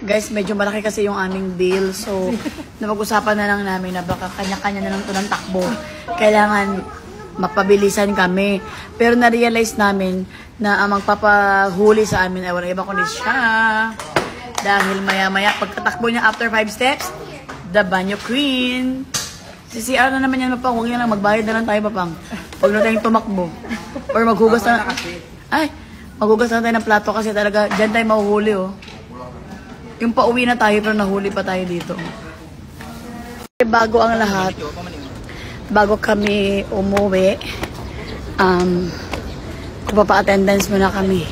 Guys, medyo malaki kasi yung aming bill. So, napag-usapan na lang namin na baka kanya-kanya na lang ito ng takbo. Kailangan mapabilisan kami. Pero na-realize namin na ang magpapahuli sa amin ay walang iba kundi siya. Dahil maya-maya, pagkatakbo niya after 5 steps, the banyo queen. Si CR na naman yan, Mapang. Huwag yan lang, magbayad na lang tayo, Mapang. Huwag na tayong tumakbo. Or maghugas na. Ay, maghugas na tayo ng plato kasi talaga, dyan tayo mahuhuli, oh. Yung pauwi na tayo pero nahuli pa tayo dito. Bago ang lahat, bago kami umuwi, papa-attendance muna kami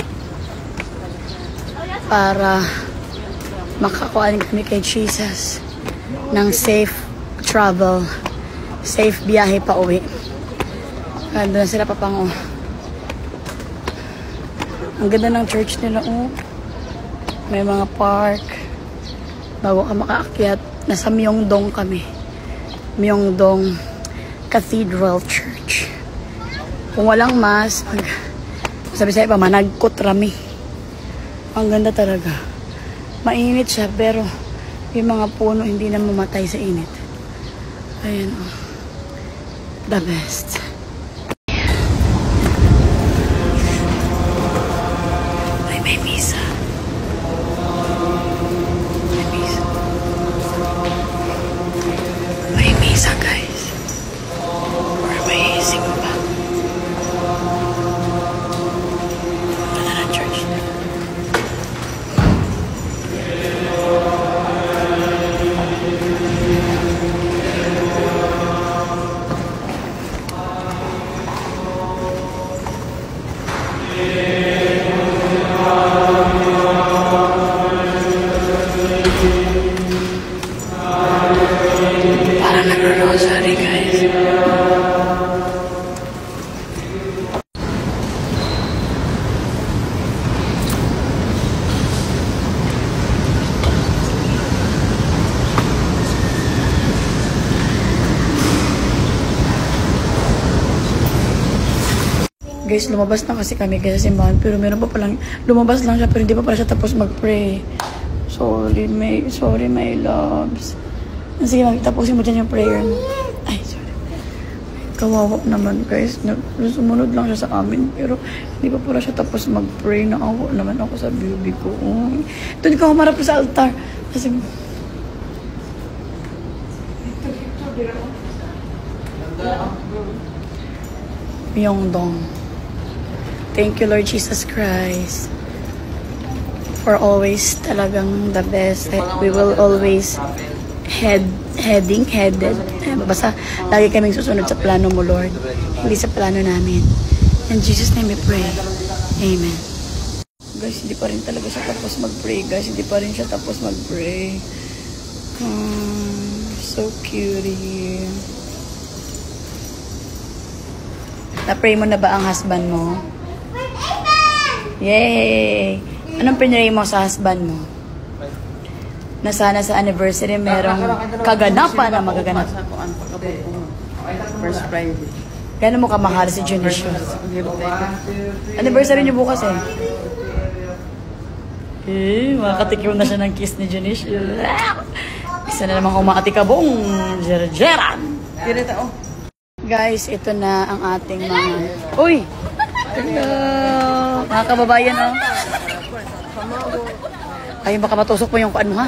para makakuha kami kay Jesus ng safe travel, safe biyahe pa uwi. Doon sila Papang, oh. Ang ganda ng church nila, oh. May mga park. Bago ka makaakyat, nasa Myeongdong kami. Myeongdong Cathedral Church. Kung walang mas, sabi sa'yo pa, managkot rami. Ang ganda talaga. Mainit siya, pero yung mga puno hindi na mamatay sa init. Ayan, oh. The best. Ay, may misa. May misa, guys. Or may simba. Ganda ng church. Parang nag-rosary, guys. Guys, lumabas na kasi kami sa simbahan, pero meron pa palang, lumabas lang siya pero hindi pa pala siya tapos mag-pray. Sorry, my loves. Sige, tapusin mo dyan yung prayer mo. Ay, sorry. Kawawa naman, guys. Sumunod lang siya sa amin, pero hindi pa pala siya tapos mag-pray. Naawa naman ako sa baby ko. Doon ka humarap sa altar. Kasi, Myeongdong. Thank you, Lord Jesus Christ, for always talagang the best. We will always headed. Basta lagi kaming susunod sa plano mo, Lord. Hindi sa plano namin. In Jesus' name we pray. Amen. Guys, hindi pa rin talaga siya tapos mag-pray. Guys, hindi pa rin siya tapos mag-pray. So cutie. Na-pray mo na ba ang husband mo? Yay! Anong pinray mo sa husband mo? Na sana sa anniversary merong kaganapan na magaganap. First Friday. Gano'n mo kamahal si Junicio? Anniversary niyo bukas, eh. Makatikim na siya ng kiss ni Junicio. Isa na namang umakatikabong Jeran. Tirita, oh. Guys, ito na ang ating mga... Uy! Hello! Mga kababayan, oh. Ay, baka matusok mo yung kuan mo, ha?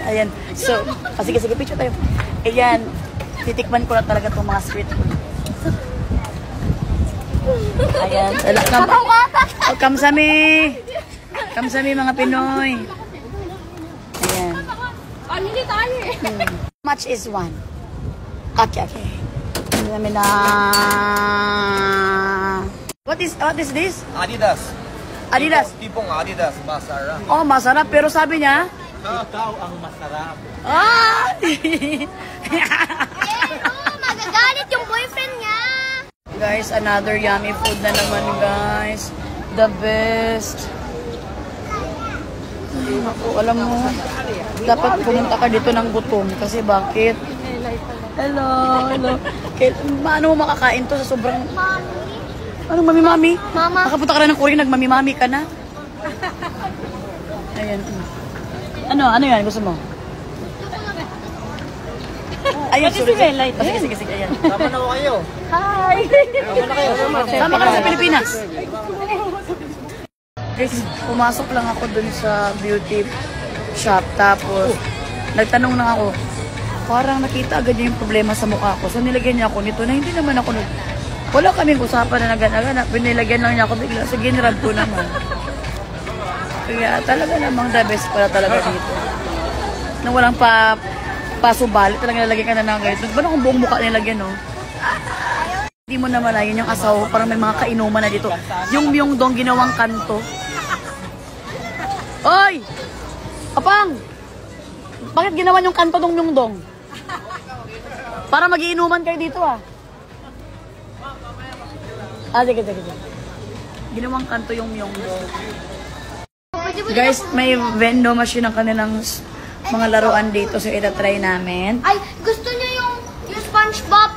Ayan. So, sige, picture tayo. Ayan. Titikman ko na talaga itong mga street food. Ayan. Kamsami! Kamsami, mga Pinoy. Ayan. Hindi tayo, eh. How much is one? Okay. Na. What is this? Adidas. Tipong Adidas, masarap. Oh, masarap. Pero sabi niya, Ikaw ang masarap. Magagalit yung boyfriend niya. Guys, another yummy food na naman, guys. The best. Ay, naku, alam mo, dapat pumunta ka dito ng gutom. Kasi bakit? Hello. Paano mo makakain to sa sobrang... Anong mami-mami? Mama. Nakapunta ka na ng Korea, nagmami-mami ka na. Ayan. Ano yan? Gusto mo? Ayun, sorry. Sige. Ayan. Tama na ko kayo. Hi! Tama na kayo. Sama ka na sa Pilipinas. Guys, pumasok lang ako dun sa beauty shop. Tapos, nagtanong lang ako. Parang nakita agad niya yung problema sa mukha ko. So, nilagyan niya ako nito na hindi naman ako wala kaming usapan na nagana-gana. Pinilagyan lang niya ako bigla. So, ginrab ko naman. Kaya talaga namang the best pala talaga dito. Nang walang pasubali, talaga nalagyan ka na ng ganito. Ba na kung buong mukha nilagyan, no? Hindi mo naman yun yung asawa, parang may mga kainuman na dito. Yung Myeongdong ginawang kanto. Oy! Kapang! Bakit ginawan yung kanto ng Myeongdong? Para magiinuman kayo dito, ah. Sige. Ginawang kanto yung Myeongdong. Guys, may vending machine ang kanilang mga laruan dito. So, ita-try namin. Ay, gusto niya yung SpongeBob,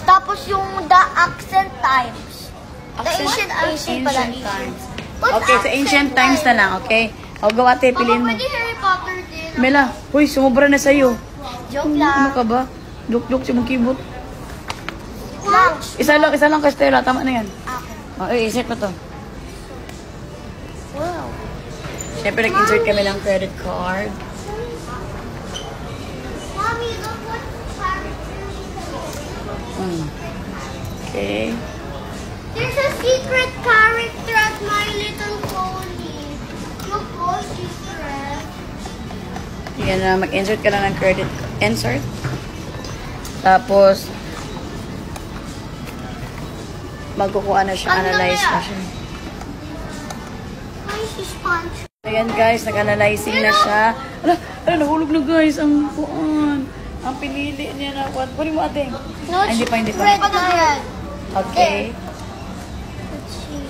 tapos yung The Accent Times. Ancient pala. Times. Okay, so ancient times na lang, okay? O, go ate, piliin mo. Pwede Harry Potter din. Mela, huy, sumubra na sa'yo. Joke Ano lang. ka ba? Joke si mong keyboard. Lunch. Isa lang kay Stella. Tama na yan. Isip mo to. Wow. Siyempre, nag-insert kami ng credit card. Mommy, look what Okay. There's a secret character at My Little Pony. Look, oh, secret. Yan na, mag-insert ka lang ng credit insert. Tapos, magkukuha na siya, analyze na siya. Why is this sponge? Ayan guys, nag-analyzing na siya. Nahulog na guys, ang kuan. Ang pinili niya na kuan. Kunin mo ate. Ay, hindi pa. Red na yan. Okay. Let's see.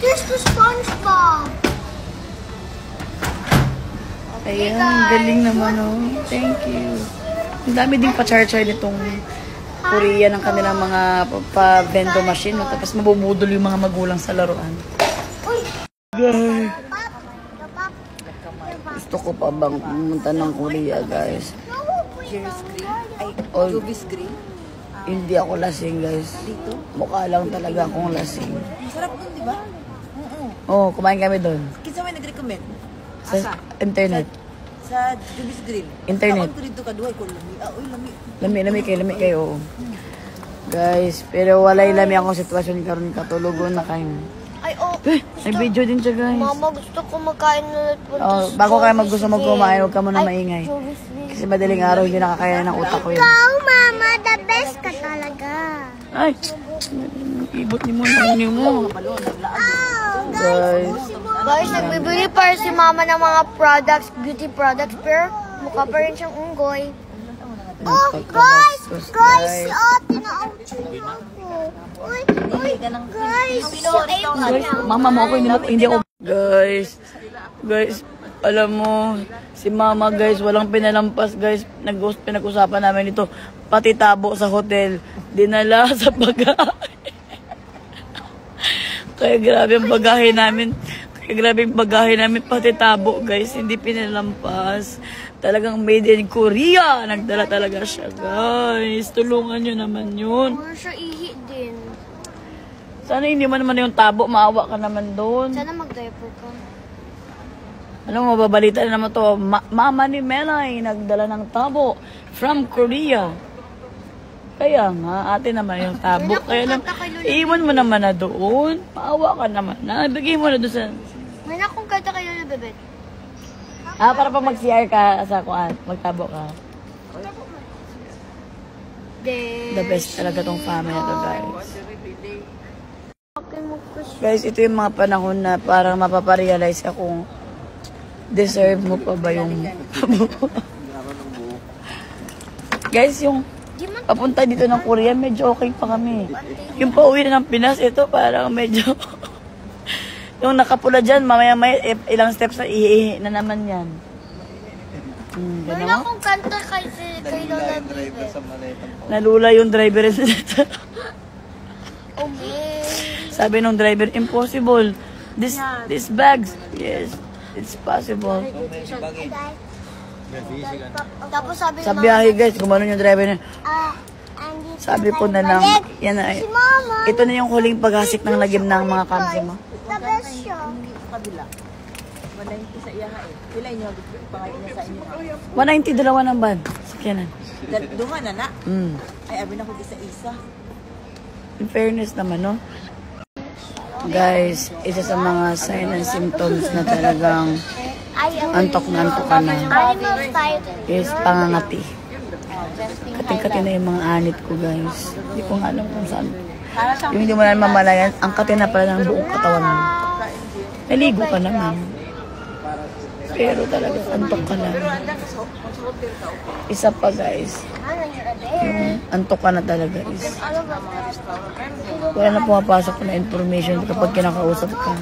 There's the SpongeBob. Ayan, galing naman oh. Thank you. Ang dami ding pa-char-char nitong Korea ng kanilang mga pa-vendo machine. No? Tapos mabubudol yung mga magulang sa laruan. Guys, gusto ko pa bang pumunta ng Korea guys? Oh, hindi ako lasing guys. Mukha lang talaga akong lasing. Sarap dun, di ba? Oo, kumain kami doon. Kinsa may nag-recommend? Sa internet. Sa Juby's Grill. Internet. Ako dito ka, duhay ko lami. Lami kayo. Oo. Guys, pero walay lami akong sitwasyon karon katulugon na kayo. Ay, oh. May video din siya guys. Mama, gusto ko makain ulit. Oh, bago kayo gusto kumain, huwag ka muna maingay. Kasi madaling araw hindi nakakaya ng utak ko yun. Ikaw, Mama, the best ka talaga. Ay, ibot ni mo mo. Guys, Guys, nagbibili pa rin si Mama ng mga products, beauty products, pero mukha pa rin siyang unggoy. Oh, guys! Oh, tinaouch niyo ako. Uy, guys! mama mo ako, hindi ako. Guys, alam mo, si mama guys, walang pinalampas guys. Pinag-usapan namin ito. Pati tabo sa hotel, dinala sa bagahe. Kaya grabe ang bagahe namin. Pati tabo guys, hindi pinalampas. Talagang made in Korea. Nagdala talaga siya guys. Tulungan nyo naman yun. Puro siya ihi din. Sana hindi man naman yung tabo, maawa ka naman doon. Sana mag-diaper ka. Alam mo, mababalita na naman to. Mama ni Melay nagdala ng tabo from Korea. Kaya nga, ate naman yung tabo. Kaya lang, iwan mo naman na doon. Maawa ka naman na. Bigay mo na doon sa... May nakong kanta kayo na bebet. para pa mag-CR ka sa kuan, magtabo ka. The best talaga tong family na to, guys. Guys, ito yung mga panahon na parang mapaparealize ka kung deserve mo pa ba yung guys, yung papunta dito ng Korea, medyo okay pa kami. Yung pauwi na ng Pinas, ito parang medyo yung nakapula dyan, mamaya-maya ilang steps na ihi na naman yan. Meron akong kanta kay Lola Bebet. Nalula yung driver nito. Oh, man. Sabi nung driver, impossible. This bags, yes. It's possible. Tapos sabi Sa biyahe guys, gumano yung driver na. andito Sabi ko na lang, yan na, si Mama. ito na yung huling paghasik ng lagim ng mga kamsi mo. The best siya. Sa kabila. 190 sa iya eh. Pila inyo pangayon na sa inyo. 190 dalawa ng van. Sakyanan. Duha na na. Ay abi na ko di sa isa. In fairness naman, no? Guys, isa sa mga sign and symptoms na talagang antok na ka na Animal type. is pangangati. Kating-kati na yung mga anit ko, guys. Hindi ko nga alam kung saan. Yung hindi mo na mamalayan, ang kati na pala ng buong katawan mo. Naligo ka naman. Pero talaga, antok ka na. Isa pa, guys. Yung antok ka na talaga is wala na pumapasok na information kapag kinakausap ka.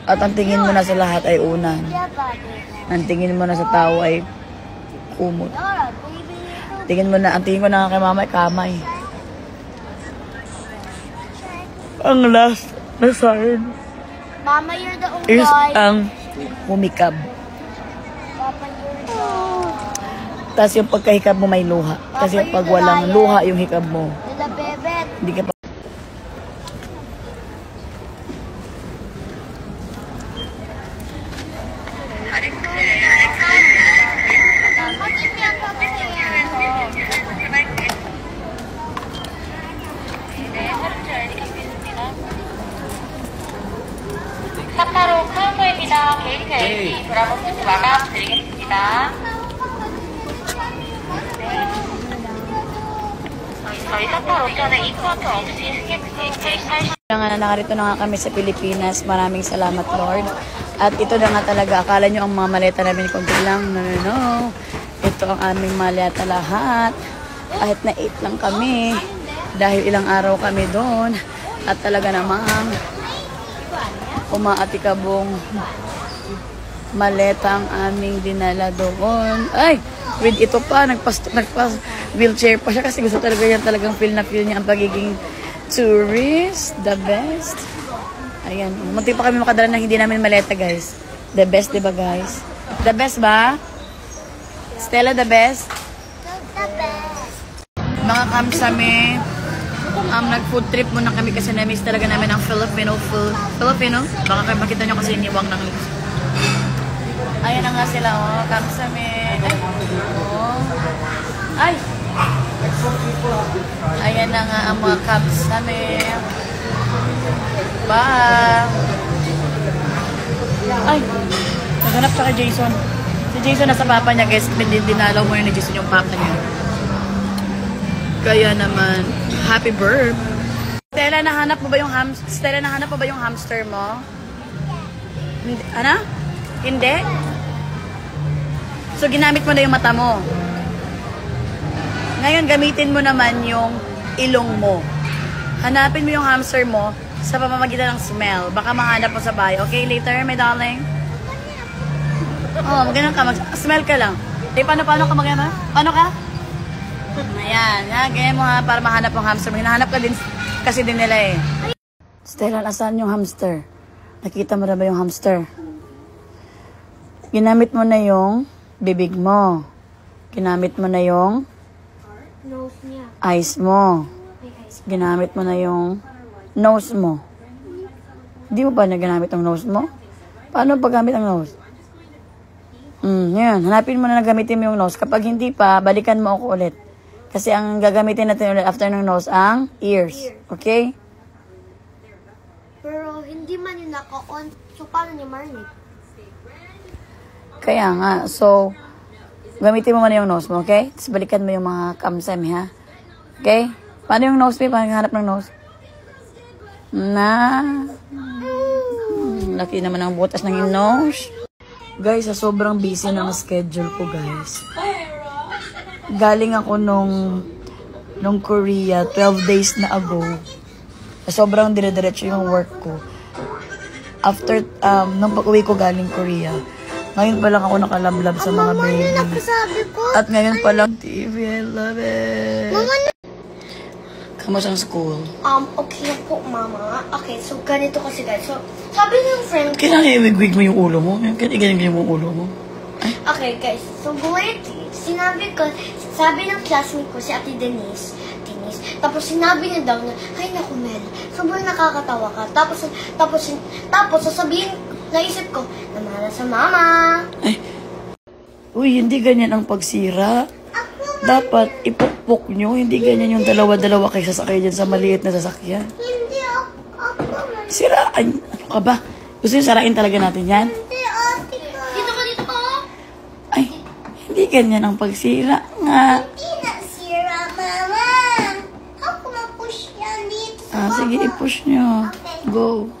At ang tingin mo na sa lahat ay unan. Ang tingin mo na sa tao ay kumot. Tingin mo na, ang tingin ko na kay mama ay kamay. Ang last na sign Mama, you're the only is guy. ang humikab. Papa, you're the... Tapos yung pagkahikab mo may luha. Kasi pag walang luha yung hikab mo, The bebet. hindi ka pa. 삿포로 카운터입니다. 개인 VIP 브라보 코스 마감 드리겠습니다. 저희 삿포로 옥션에 입구아트 없이 스케치 게이트 Na nakarito na nga kami sa Pilipinas. Maraming salamat, Lord. At ito na nga talaga. Akala nyo ang mga maleta namin konti lang. No. Ito ang aming maleta lahat. Kahit na 8 lang kami. Dahil ilang araw kami doon. At talaga namang umaatikabong maleta ang aming dinala doon. Ay! With ito pa, nagpas wheelchair pa siya kasi gusto talaga yan talagang feel na feel niya ang pagiging tourist. The best. Ayan. Munti pa kami makadala ng hindi namin maleta, guys. The best, diba, guys? The best ba? Stella, the best? The best. Mga kamsami, nag-food trip muna kami kasi na-miss talaga namin ang Filipino food. Filipino? Baka kayo makita nyo kasi iniwang ng lips. Ayan na nga sila, oh. Kamsami. Oh. Ay! Ayan na nga ang mga kamsami. Ba! Ay! Naghanap siya kay Jason. Si Jason nasa papa niya, guys. Dinalaw mo yun ni Jason yung papa niya. Kaya naman, happy birth. Stella, nahanap mo ba yung hamster mo? Hindi. Ano? Hindi? So, ginamit mo na yung mata mo. Ngayon, gamitin mo naman yung ilong mo. Hanapin mo yung hamster mo sa pamamagitan ng smell. Baka mahanap mo sa bahay. Okay, later, my darling? Oh, maganda ka. Smell ka lang. Paano ka magana? Paano ka? Ayan, ha? Ganyan mo ha, para mahanap yung hamster mo. Hinahanap ka din kasi din nila eh. Stella, asan yung hamster? Nakita mo na ba yung hamster? Ginamit mo na yung bibig mo. Ginamit mo na yung Nose niya. eyes mo. Ginamit mo na yung nose mo. Di mo ba na ginamit ang nose mo? Paano paggamit ang nose? Yan. Hanapin mo na gamitin mo yung nose. Kapag hindi pa, balikan mo ako ulit. Kasi ang gagamitin natin ulit after ng nose, ang ears. Okay? Pero hindi man yung naka-on. So, paano niya marinig? Kaya nga. So, gamitin mo muna yung nose mo, okay? Tapos balikan mo yung mga kamsami, ha? Okay? Paano yung nose mo? Paano hanap ng nose? Laki naman ang butas ng nose. Guys, sa sobrang busy ng schedule ko, guys. Galing ako nung Korea, 12 days na ago. Sobrang dire-diretso yung work ko. After, nung pag-uwi ko galing Korea, ngayon pa lang ako nakalablab sa mga baby. Sabi ko. At ngayon pa lang, TV, I love it. Kamusta ang school? Okay na po, Mama. Okay, so ganito kasi guys. So, sabi ng friend ko... Kailangan i-wig mo yung ulo mo. Ganyan mo yung ulo mo. Okay, guys. So, sabi ng classmate ko, si Ate Denise, tapos sinabi niya daw na, ay naku Mel, sobrang nakakatawa ka. Tapos sasabihin, naisip ko, namana sa Mama. Ay. Uy, hindi ganyan ang pagsira. Dapat ipukpok nyo. Hindi ganyan yung dalawa-dalawa kayo sasakay dyan sa maliit na sasakyan. Hindi ako. Siraan. Ano ka ba? Gusto nyo sarain talaga natin yan? Hindi, ate ka. Dito ka. Ay, hindi ganyan ang pagsira nga. Hindi na sira, Mama. Ako ma-push yan dito sa Sige, i-push nyo. Okay. Go.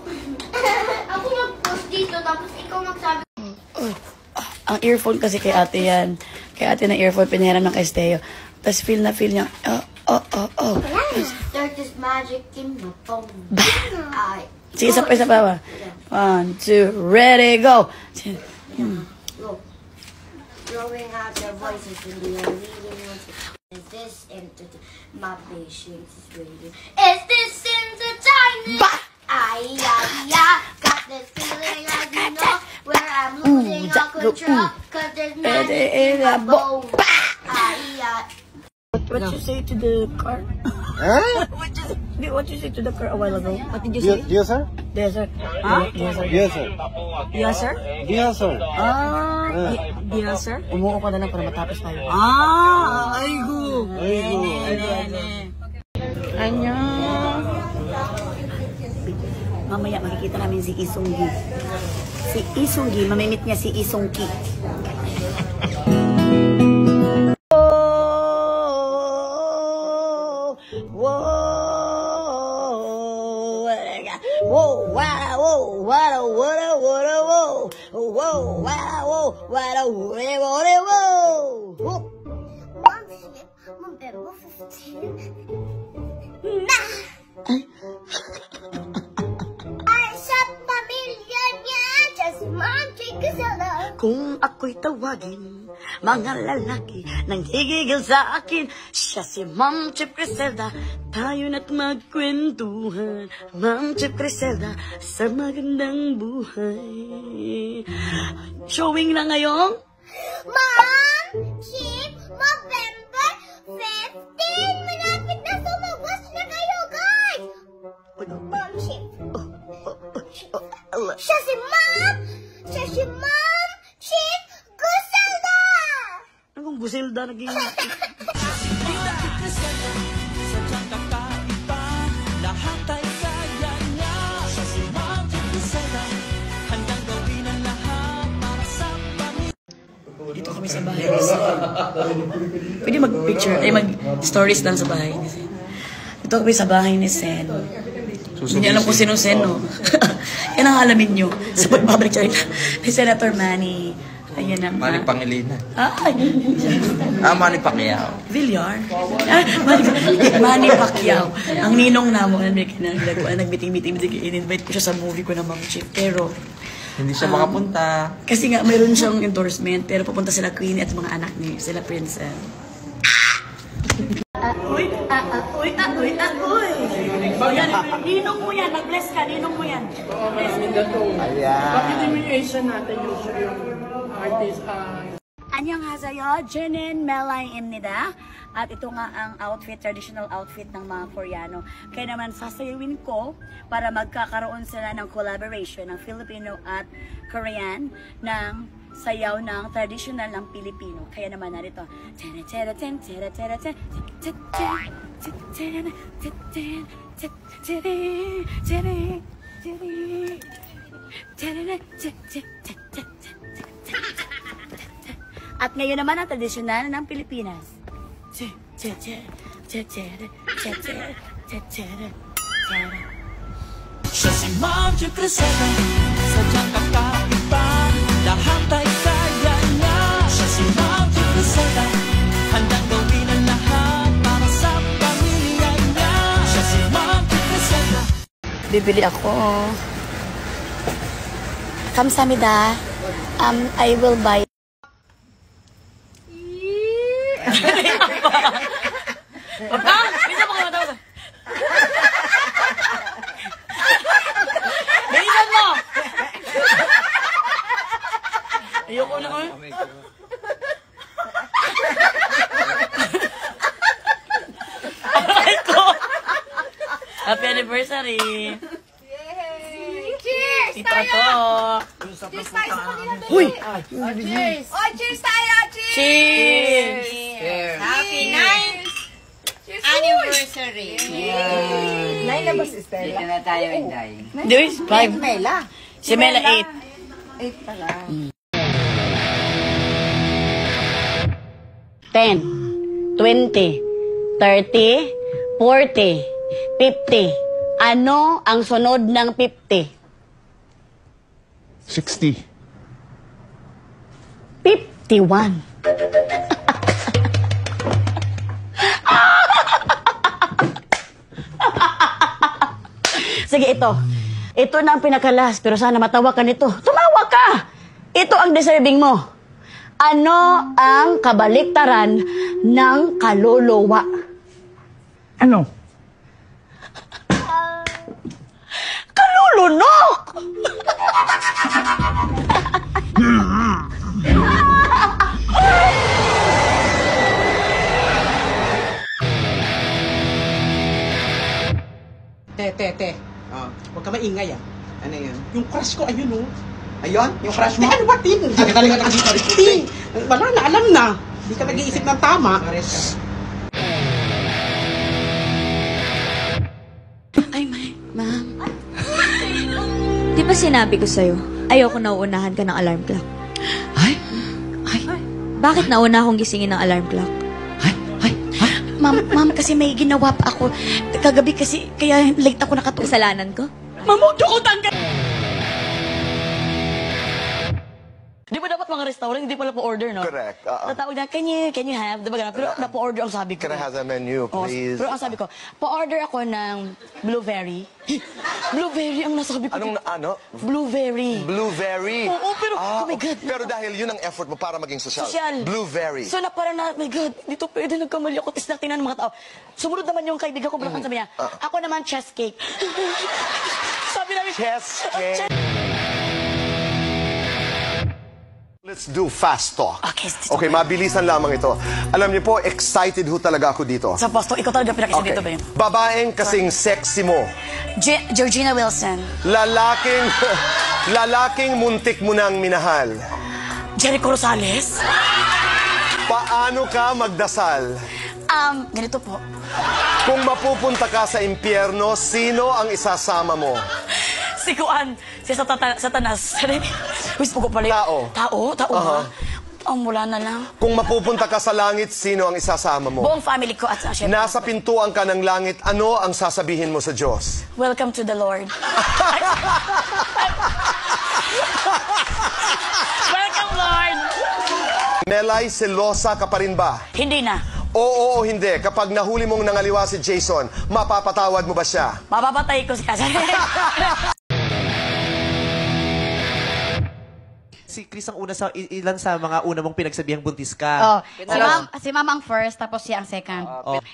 Ako mag-push dito, tapos ikaw magsabi. Ang earphone kasi kay ate yan. Kay ate ng earphone, pinahiram ng kay Steo. Tapos feel niya, oh. There's this magic in my phone. Sige, isa pa. 1, 2, ready, go! Go. Throwing out their voices in the air, leading voices. Is this my patience is waiting? Is this entertainment? Got this feeling like you know where I'm losing all control. Cause there's magic in my bones. What you say to the car? Huh? What you say to the car a while ago? What did you say? Yes, sir? Yes, sir. Huh? Yes, sir. Yes, sir. Yes, sir? Yes, sir. Yes, sir? Umuo ka na lang para matapos tayo. Aigo. Anya. Mamaya makikita namin si Isunggi. Si Isunggi, mamimit niya si Isungki. Kung ako'y tawagin, mga lalaki nang higigil sa akin, siya si Ma'am Chip Criselda, tayo na't magkwentuhan. Ma'am Chip Criselda, sa magandang buhay. Showing na ngayong Ma'am Chip, November 15! Malapit na sumabas na kayo, guys! Ma'am Chip. Siya si Ma'am Chip Griselda! Anong Griselda naging... Dito kami sa bahay ni Sen. Pwede mag-picture, mag-stories lang sa bahay ni Sen. Dito kami sa bahay ni Sen. Hindi alam kung sino Sen, no? Yan ang alamin nyo sa pagbabalik siya ni Senator Manny. Ayan ang... Manny Pangilinan. Manny Pacquiao. Villar. Manny Pacquiao. Ang ninong namo, nagbiting-biting, in-invite ko siya sa movie ko na Ma'am Chip. Pero... Hindi siya makapunta. Kasi nga, mayroon siyang endorsement, pero pupunta sila Queenie at mga anak ni sila Princess. Uy! Ninong mo yan, mag-bless ka, ninong mo yan. Bakit imitation natin yung artist? Annyeonghaseyo, Jenin Melayimnida. At ito nga ang outfit, traditional outfit ng mga Koreano. Kaya naman sasayawin ko para magkakaroon sila ng collaboration ng Filipino at Korean ng sayaw ng traditional ng Pilipino. Kaya naman narito. At ngayon naman ang tradisyonal ng Pilipinas. Siya si Ma'am Chip Criselda, sadyang kakaiba, lahat ay kaya niya. Siya si Ma'am Chip Criselda, handang gawin ang lahat para sa pamilya niya. Siya si Ma'am Chip Criselda. Bibili ako. Kamsamida. I will buy. Papa! Bisa mo kayo matawag? Bilisan mo! Ayoko na ko. Aray ko! Happy anniversary! Cheers! Ito to. Cheers tayo sa kanila. Uy! Cheers! Oh, cheers tayo! Cheers! Cheers! Happy 9th anniversary! Nay na ba si Stella? Dito na tayo, Inday. There is 5. Mela. Si Mela 8. 8 pala. 10, 20, 30, 40, 50. Ano ang sunod ng 50? 60. 51. Sige, ito. Ito na ang pinakalas, pero sana matawa ka nito. Tumawa ka! Ito ang deserving mo. Ano ang kabaliktaran ng kaluluwa? Ano? Kalulunok! Te. Huwag ka maingay ah. Ano yun? Yung crush ko, ayun oh. Ayun? Yung crush mo? Ano ba, Tin? Talaga dito. Tin! Wala na, alam na. Hindi ka nag-iisip ng tama. Ay, ma'am. Di ba sinabi ko sa'yo, ayoko nauunahan ka ng alarm clock? Ay! Bakit nauna akong gisingin ng alarm clock? Ma'am, kasi may ginawa pa ako. Kagabi kasi, kaya late ako nakatulog. Kasalanan ko? Ma'am, dukutan ka! Di ba dapat mga restaurant, hindi pala po-order, no? Correct, oo. Tatawag na, can you have? Diba ganun? Pero na-po-order ang sabi ko. Can I have the menu, Oh, please? pero ang sabi ko, po-order ako ng blueberry. Blueberry ang nasabi ko. Anong, ano? Blueberry. Blueberry. Oo, pero, oh my God. Pero dahil yun ang effort mo para maging social. Social. Blueberry. So na parang na, my God, dito pwede nagkamali ako. Tapos natingnan ng mga tao. Sumunod naman yung kaibigan ko, bulakan sabi niya, ako naman chess cake. Sabi namin, Chess cake. Let's do fast talk. Okay, Okay, mabilisan lamang ito. Alam niyo po, excited ho talaga ako dito. Sa posto, ikaw talaga pinakisa Okay. dito, Ben. Babaeng kasing sexy mo. Georgina Wilson. Lalaking muntik mo nang minahal. Jericho Rosales. Paano ka magdasal? Ganito po. Kung mapupunta ka sa impyerno, sino ang isasama mo? Si Kuan, si Satanas. Wis po ko pala. Tao. Tao Aha. ba? Wala na lang. Kung mapupunta ka sa langit, sino ang isasama mo? Buong family ko at syempre. Nasa pintuan ka ng langit, ano ang sasabihin mo sa Diyos? Welcome to the Lord. Welcome, Lord. Melay, selosa ka pa rin ba? Hindi na. Oo o hindi, kapag nahuli mong nangaliwa si Jason, mapapatawad mo ba siya? Mapapatay ko siya. Si Chris ang una sa ilan sa mga una mong pinagsabihang buntis ka. Si ma'am ang first, tapos siya ang second.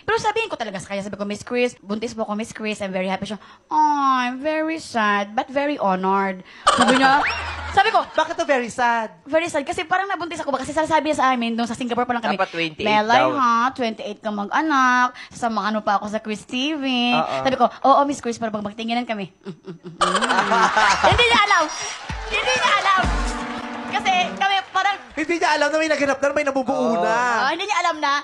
Pero sabihin ko talaga sa kanya, sabi ko, Miss Chris, buntis po ako, Miss Chris, I'm very happy. Siya, oh, I'm very sad, but very honored. Sabi ko, Bakit to very sad? very sad, kasi parang nabuntis ako ba? Kasi sasabi niya sa amin, nung sa Singapore pa lang kami, Dapat 28 Melay daw. ha, 28 ka mag-anak, sasama ano pa ako sa Chris TV. Sabi ko, oo, Miss Chris, para magtinginan kami. Hindi niya alam. Hindi niya alam. Kasi kami parang, Hindi niya alam na may naganap na, may nabubuo na. hindi niya alam na,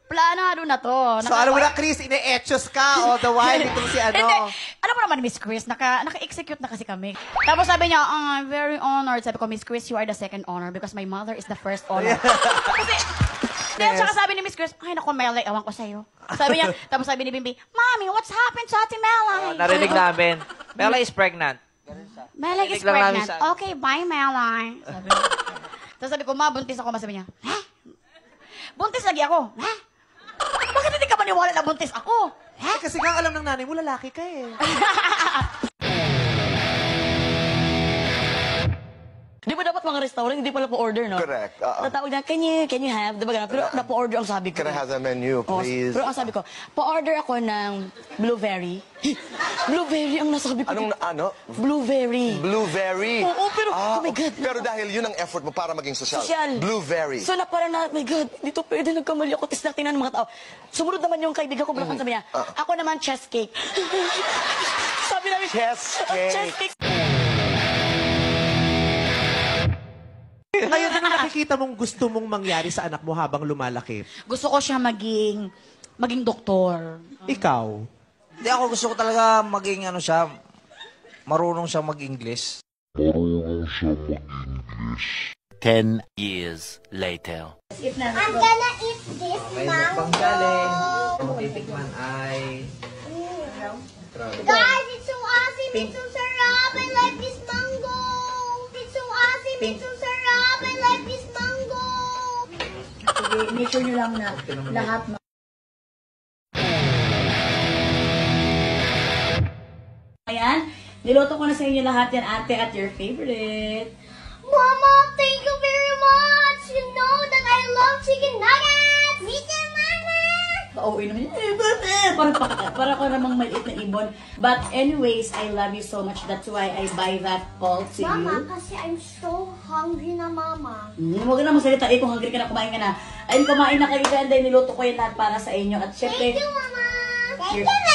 planado na to. So alam mo na, Chris, ine-etchos ka all the while itong si ano. Hindi. Alam mo naman, Miss Chris, naka-execute na kasi kami. Tapos sabi niya, I'm very honored. Sabi ko, Miss Chris, you are the second honor because my mother is the first honor. Kasi, yes. Tsaka sabi ni Miss Chris, ay naku, Melay, ewan ko sa'yo. Sabi niya, tapos sabi ni Bimbi, Mommy, what's happened to Ate Melay? Narinig namin. Bella is pregnant. Melay is Narinig lang namin pregnant. sa- Okay, bye, Melay. Sabi niya. Tapos sabi ko, Ma, buntis ako. Sabi niya, ha? Buntis lagi ako. Ha? Bakit hindi ka maniwala na buntis ako? Ha? Kasi nga alam ng nanay mo, lalaki ka eh. Di ba dapat mga restaurant, hindi pala po-order, no? Correct. Tatawag na, can you have? Di ba ganun? Pero na-po-order ang sabi ko. Can I have the menu, Oh, please? pero ang sabi ko, pa-order ako ng blueberry. Blueberry ang nasabi ko. Anong, ano? Blueberry. Blueberry. Oo, pero, oh my God. Pero dahil yun ang effort mo para maging social. Social. Blueberry. So na parang na, my God, dito pwede nagkamali ako. Tapos natin ng mga tao. Sumunod naman yung kaibigan ko, sabi niya, ako naman chess cake. Sabi namin, Chess cake. Chess cake. Ngayon, ano nakikita mong gusto mong mangyari sa anak mo habang lumalaki? Gusto ko siya maging doktor. Ikaw? Hindi ako gusto ko talaga maging ano siya, marunong siya mag-English. 10 years later. I'm gonna eat this mango. Titikman ay... Guys, it's so awesome. It's so sarap. I like this mango. It's so awesome. It's so sarap. I like this mango. Sige, make sure nyo lang na lahat Ayan, niloto ko na sa inyo lahat yan, ate, at your favorite. Mama, thank you very much. You know that I love chicken nuggets. Me too, Mama. Pauwi naman yun. Para ko namang maliit na ibon. But anyways, I love you so much. That's why I buy that all to Mama, you. kasi I'm so hungry na, Mama. Huwag ka na magsalita. Kung hungry ka na, kumain ka na. Ayun, kumain na kayo dyan. Dahil niluto ko yan lahat para sa inyo. At syempre... Thank you, Mama. Thank Here. you, Mama.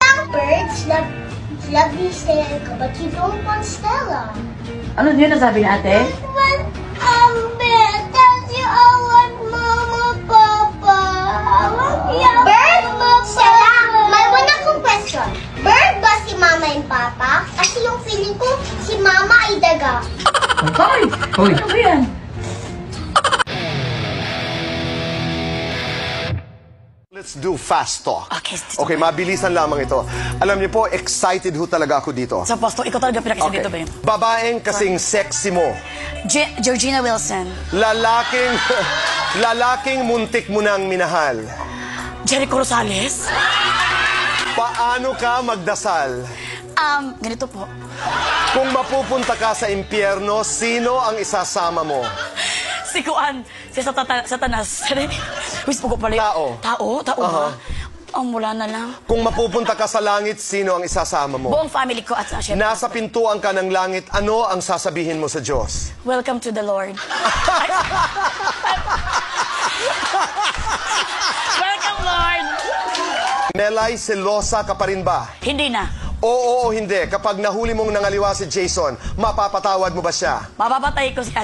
Some birds love me, Stella, but you don't want Stella. Ano yun nasabi ni ate? When bear tells you I want Mama, Papa. I want Bird, Stella, may una kong question. Bird ba si Mama and Papa? Kasi yung feeling ko, si Mama ay daga. Hoy! Hoy! Ano ba yan? Let's do fast talk. Okay, mabilisan lamang ito. Alam niyo po, excited ho talaga ako dito. Sa posto, ikaw talaga pinakisa dito ba yun? Babaeng kasing sexy mo. Georgina Wilson. Lalaking muntik mo nang minahal. Jericho Rosales. Paano ka magdasal? Ganito po. Kung mapupunta ka sa impyerno, sino ang isasama mo? Si Kuan, si Satanas. Wis po ko pala. Tao. Tao ba? Mula na lang. Kung mapupunta ka sa langit, sino ang isasama mo? Buong family ko at syempre. Nasa pintuan ka ng langit, ano ang sasabihin mo sa Diyos? Welcome to the Lord. Welcome, Lord. Melay, selosa ka pa rin ba? Hindi na. Oo o hindi, kapag nahuli mong nangaliwa si Jason, mapapatawad mo ba siya? Mapapatay ko siya.